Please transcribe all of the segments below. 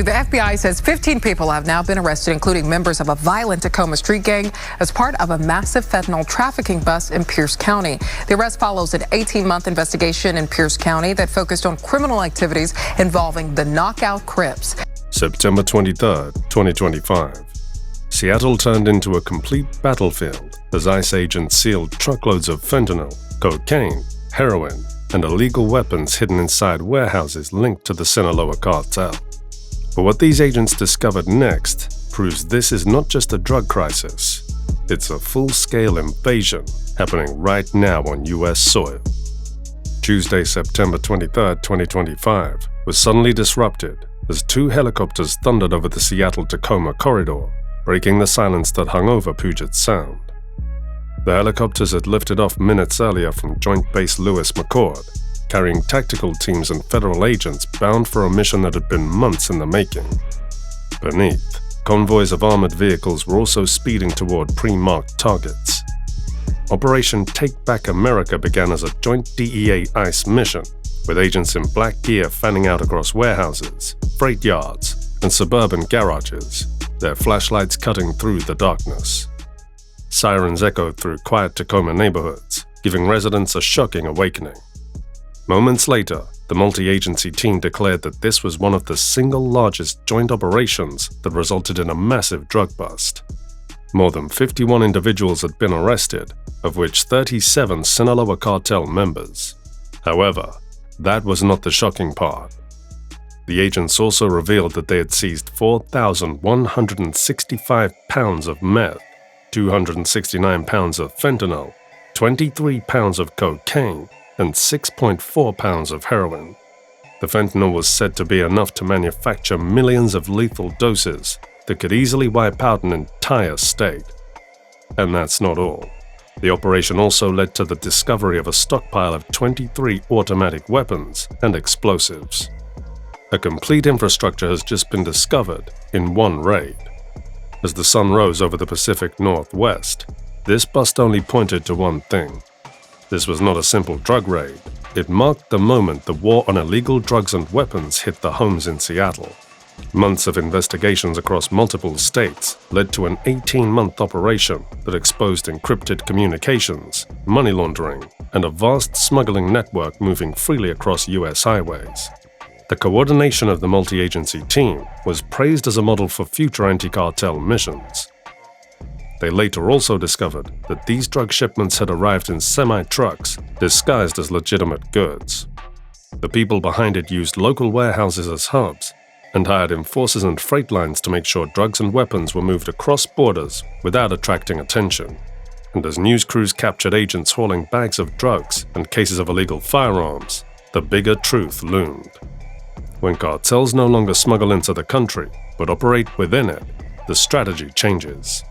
you. The FBI says 15 people have now been arrested, including members of a violent Tacoma street gang, as part of a massive fentanyl trafficking bust in Pierce County. The arrest follows an 18-month investigation in Pierce County that focused on criminal activities involving the Knockout Crips. September 23, 2025. Seattle turned into a complete battlefield as ICE agents sealed truckloads of fentanyl, cocaine, heroin, and illegal weapons hidden inside warehouses linked to the Sinaloa Cartel. But what these agents discovered next proves this is not just a drug crisis. It's a full-scale invasion happening right now on U.S. soil. Tuesday, September 23, 2025, was suddenly disrupted as two helicopters thundered over the Seattle-Tacoma corridor, breaking the silence that hung over Puget Sound. The helicopters had lifted off minutes earlier from Joint Base Lewis McChord, carrying tactical teams and federal agents bound for a mission that had been months in the making. Beneath, convoys of armored vehicles were also speeding toward pre-marked targets. Operation Take Back America began as a joint DEA-ICE mission, with agents in black gear fanning out across warehouses, freight yards, and suburban garages, their flashlights cutting through the darkness. Sirens echoed through quiet Tacoma neighborhoods, giving residents a shocking awakening. Moments later, the multi-agency team declared that this was one of the single largest joint operations that resulted in a massive drug bust. More than 51 individuals had been arrested, of which 37 Sinaloa Cartel members. However, that was not the shocking part. The agents also revealed that they had seized 4,165 pounds of meth, 269 pounds of fentanyl, 23 pounds of cocaine, and 6.4 pounds of heroin. The fentanyl was said to be enough to manufacture millions of lethal doses that could easily wipe out an entire state. And that's not all. The operation also led to the discovery of a stockpile of 23 automatic weapons and explosives. A complete infrastructure has just been discovered in one raid. As the sun rose over the Pacific Northwest, this bust only pointed to one thing. This was not a simple drug raid. It marked the moment the war on illegal drugs and weapons hit the homes in Seattle. Months of investigations across multiple states led to an 18-month operation that exposed encrypted communications, money laundering, and a vast smuggling network moving freely across U.S. highways. The coordination of the multi-agency team was praised as a model for future anti-cartel missions. They later also discovered that these drug shipments had arrived in semi-trucks disguised as legitimate goods. The people behind it used local warehouses as hubs and hired enforcers and freight lines to make sure drugs and weapons were moved across borders without attracting attention. And as news crews captured agents hauling bags of drugs and cases of illegal firearms, the bigger truth loomed. When cartels no longer smuggle into the country, but operate within it, the strategy changes.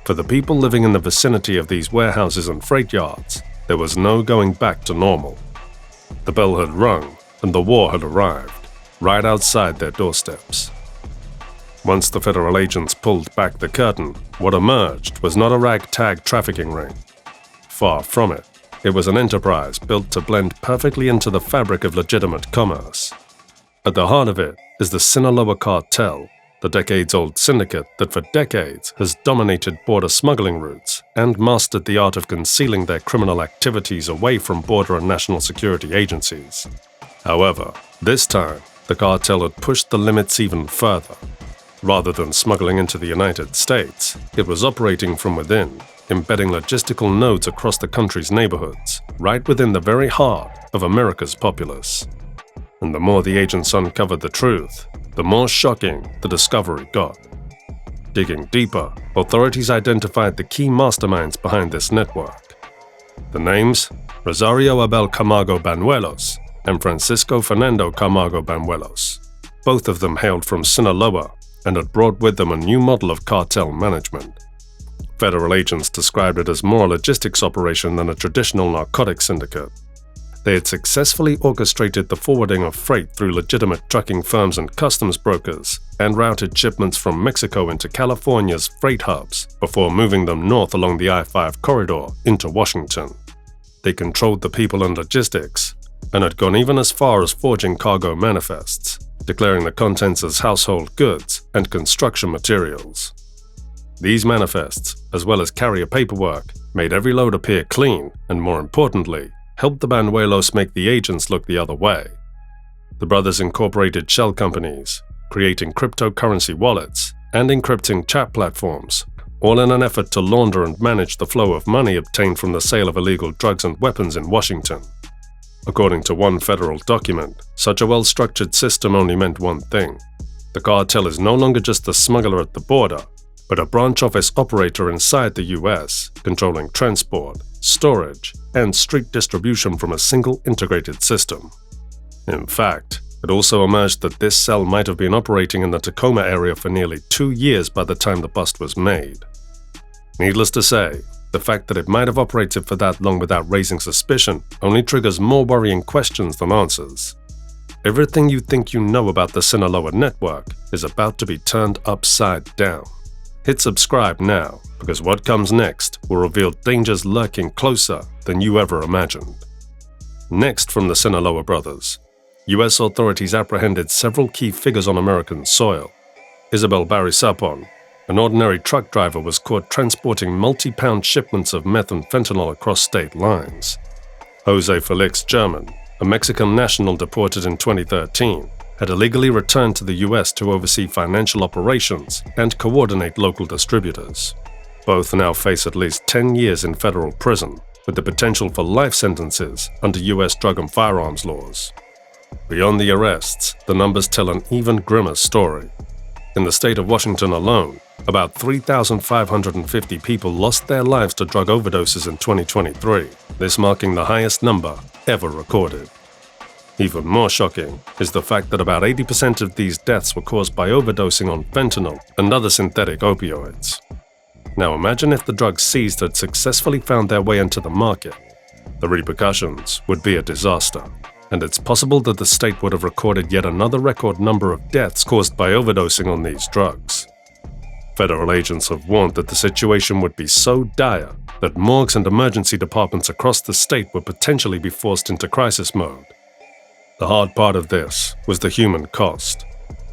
For the people living in the vicinity of these warehouses and freight yards, there was no going back to normal. The bell had rung, and the war had arrived, right outside their doorsteps. Once the federal agents pulled back the curtain, what emerged was not a ragtag trafficking ring. Far from it. It was an enterprise built to blend perfectly into the fabric of legitimate commerce. At the heart of it is the Sinaloa Cartel, the decades-old syndicate that for decades has dominated border smuggling routes and mastered the art of concealing their criminal activities away from border and national security agencies. However, this time, the cartel had pushed the limits even further. Rather than smuggling into the United States, it was operating from within, embedding logistical nodes across the country's neighborhoods, right within the very heart of America's populace. And the more the agents uncovered the truth, the more shocking the discovery got. Digging deeper, authorities identified the key masterminds behind this network. The names: Rosario Abel Camargo Banuelos and Francisco Fernando Camargo Banuelos. Both of them hailed from Sinaloa and had brought with them a new model of cartel management. Federal agents described it as more a logistics operation than a traditional narcotics syndicate. They had successfully orchestrated the forwarding of freight through legitimate trucking firms and customs brokers, and routed shipments from Mexico into California's freight hubs before moving them north along the I-5 corridor into Washington. They controlled the people and logistics, and had gone even as far as forging cargo manifests, declaring the contents as household goods and construction materials. These manifests, as well as carrier paperwork, made every load appear clean and, more importantly, helped the Banuelos make the agents look the other way. The brothers incorporated shell companies, creating cryptocurrency wallets and encrypting chat platforms, all in an effort to launder and manage the flow of money obtained from the sale of illegal drugs and weapons in Washington. According to one federal document, such a well-structured system only meant one thing. The cartel is no longer just the smuggler at the border, but a branch office operator inside the US, controlling transport, storage, and street distribution from a single integrated system. In fact, it also emerged that this cell might have been operating in the Tacoma area for nearly 2 years by the time the bust was made. Needless to say, the fact that it might have operated for that long without raising suspicion only triggers more worrying questions than answers. Everything you think you know about the Sinaloa network is about to be turned upside down. Hit subscribe now, because what comes next will reveal dangers lurking closer than you ever imagined. Next from the Sinaloa brothers, US authorities apprehended several key figures on American soil. Isabel Barisapon, an ordinary truck driver, was caught transporting multi-pound shipments of meth and fentanyl across state lines. Jose Felix German, a Mexican national deported in 2013, had illegally returned to the US to oversee financial operations and coordinate local distributors. Both now face at least 10 years in federal prison, with the potential for life sentences under US drug and firearms laws. Beyond the arrests, the numbers tell an even grimmer story. In the state of Washington alone, about 3,550 people lost their lives to drug overdoses in 2023, this marking the highest number ever recorded. Even more shocking is the fact that about 80% of these deaths were caused by overdosing on fentanyl and other synthetic opioids. Now imagine if the drugs seized had successfully found their way into the market. The repercussions would be a disaster, and it's possible that the state would have recorded yet another record number of deaths caused by overdosing on these drugs. Federal agents have warned that the situation would be so dire that morgues and emergency departments across the state would potentially be forced into crisis mode. The hard part of this was the human cost.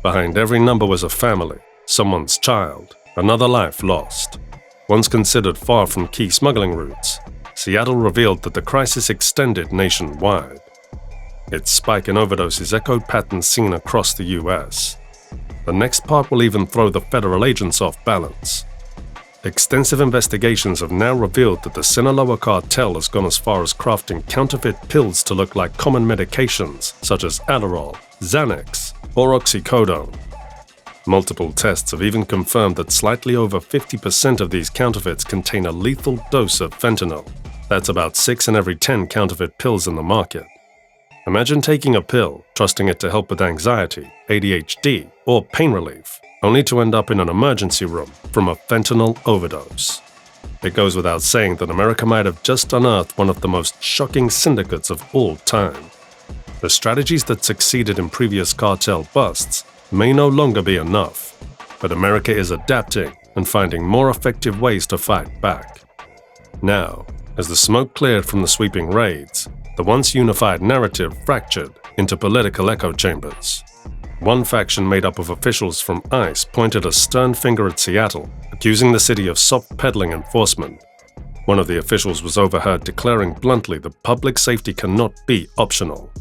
Behind every number was a family, someone's child, another life lost. Once considered far from key smuggling routes, Seattle revealed that the crisis extended nationwide. Its spike in overdoses echoed patterns seen across the US. The next part will even throw the federal agents off balance. Extensive investigations have now revealed that the Sinaloa Cartel has gone as far as crafting counterfeit pills to look like common medications such as Adderall, Xanax, or oxycodone. Multiple tests have even confirmed that slightly over 50% of these counterfeits contain a lethal dose of fentanyl. That's about 6 in every 10 counterfeit pills in the market. Imagine taking a pill, trusting it to help with anxiety, ADHD, or pain relief, only to end up in an emergency room from a fentanyl overdose. It goes without saying that America might have just unearthed one of the most shocking syndicates of all time. The strategies that succeeded in previous cartel busts may no longer be enough, but America is adapting and finding more effective ways to fight back. Now, as the smoke cleared from the sweeping raids, the once unified narrative fractured into political echo chambers. One faction made up of officials from ICE pointed a stern finger at Seattle, accusing the city of soft-peddling enforcement. One of the officials was overheard declaring bluntly that public safety cannot be optional.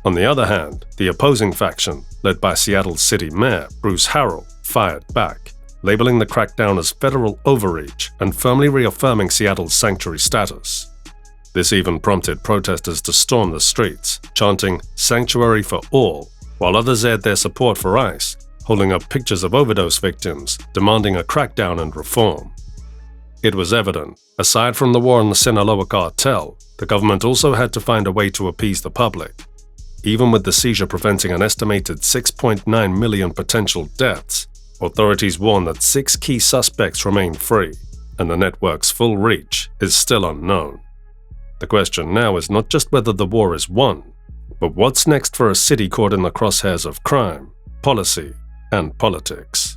On the other hand, the opposing faction, led by Seattle's city mayor, Bruce Harrell, fired back, labeling the crackdown as federal overreach and firmly reaffirming Seattle's sanctuary status. This even prompted protesters to storm the streets, chanting "Sanctuary for all," while others aired their support for ICE, holding up pictures of overdose victims, demanding a crackdown and reform. It was evident, aside from the war on the Sinaloa Cartel, the government also had to find a way to appease the public. Even with the seizure preventing an estimated 6.9 million potential deaths, authorities warn that 6 key suspects remain free, and the network's full reach is still unknown. The question now is not just whether the war is won, but what's next for a city caught in the crosshairs of crime, policy, and politics.